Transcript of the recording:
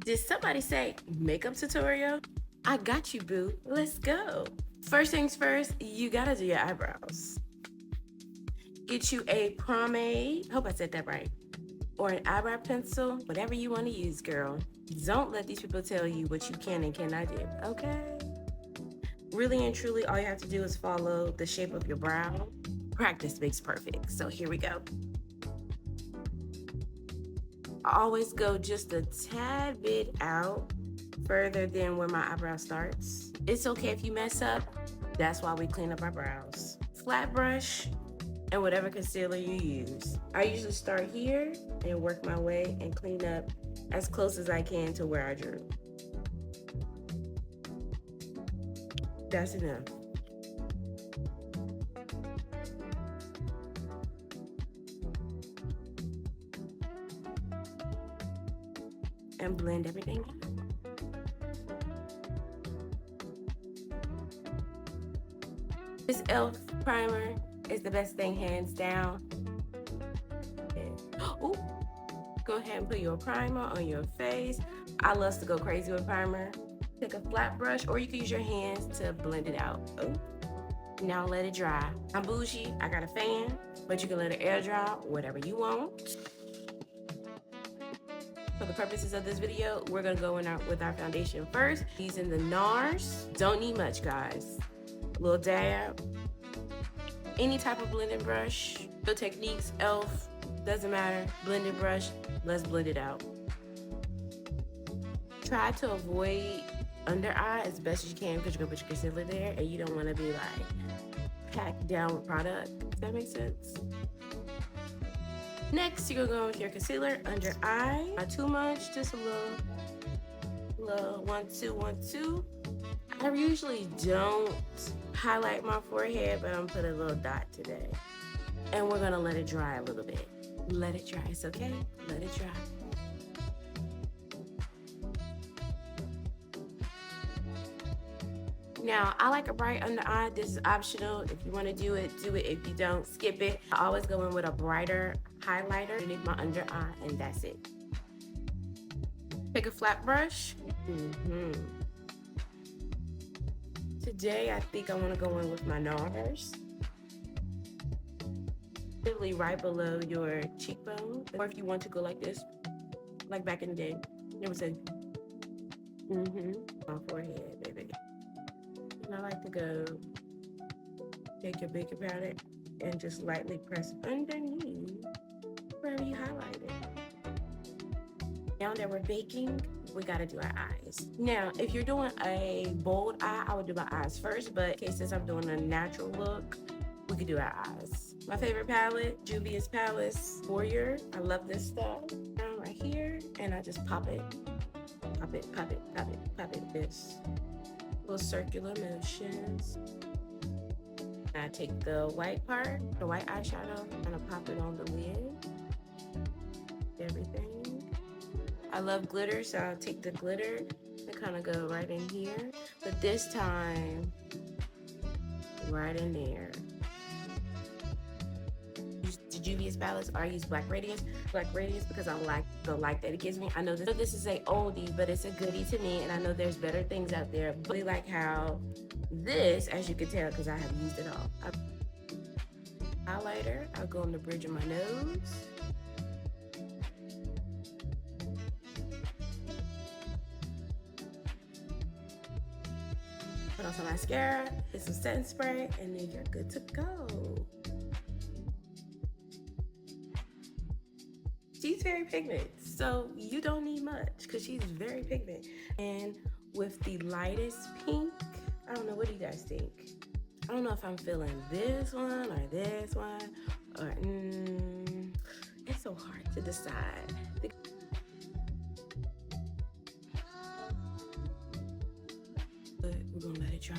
Did somebody say makeup tutorial? I got you, boo. Let's go. First things first, you gotta do your eyebrows. Get you a pomade, hope I said that right, or an eyebrow pencil, whatever you want to use, girl. Don't let these people tell you what you can and cannot do, okay? Really and truly, all you have to do is follow the shape of your brow. Practice makes perfect, so here we go. I always go just a tad bit out further than where my eyebrow starts. It's okay if you mess up. That's why we clean up our brows. Flat brush and whatever concealer you use. I usually start here and work my way and clean up as close as I can to where I drew. That's enough. And blend everything out. This e.l.f. primer is the best thing, hands down. Ooh, go ahead and put your primer on your face. I love to go crazy with primer. Take a flat brush, or you can use your hands to blend it out. Ooh. Now let it dry. I'm bougie, I got a fan, but you can let it air dry, whatever you want. For the purposes of this video, we're gonna go in with our foundation first. Using the NARS. Don't need much, guys. A little dab. Any type of blending brush. The Techniques, e.l.f., doesn't matter. Blending brush, let's blend it out. Try to avoid under eye as best as you can because you're gonna put your concealer there and you don't wanna be like packed down with product. Does that make sense? Next, you're gonna go with your concealer under eye. Not too much, just a little 1, 2, 1, 2. I usually don't highlight my forehead, but I'm gonna put a little dot today. And we're gonna let it dry a little bit. Let it dry, it's okay? Let it dry. Now, I like a bright under eye. This is optional. If you want to do it, do it. If you don't, skip it. I always go in with a brighter highlighter underneath my under eye, and that's it. Pick a flat brush. Today, I think I want to go in with my NARS. Literally right below your cheekbone. Or if you want to go like this, like back in the day. It was a, my forehead, baby. And I like to go take your baking powder and just lightly press underneath wherever you highlighted. Now that we're baking, we gotta do our eyes. Now, if you're doing a bold eye, I would do my eyes first, but in case since I'm doing a natural look, we could do our eyes. My favorite palette, Juvia's Palace Warrior. I love this stuff. Down right here, and I just pop it, pop it, pop it, pop it, pop it, this. Little circular motions. I take the white part, the white eyeshadow, and I pop it on the lid. Everything. I love glitter, so I'll take the glitter and kind of go right in here. But this time, right in there. Use the Juvia's Palace, or I use Black Radiance. Black Radiance because I like the light that it gives me. I know this is a oldie, but it's a goodie to me, and I know there's better things out there. But I really like how this, as you can tell, because I have used it all. Highlighter, I'll go on the bridge of my nose. Put on some mascara, get some setting spray, and then you're good to go. She's very pigmented, so you don't need much because she's very pigmented. And with the lightest pink, I don't know, what do you guys think? I don't know if I'm feeling this one or this one, or it's so hard to decide. But we're gonna let it dry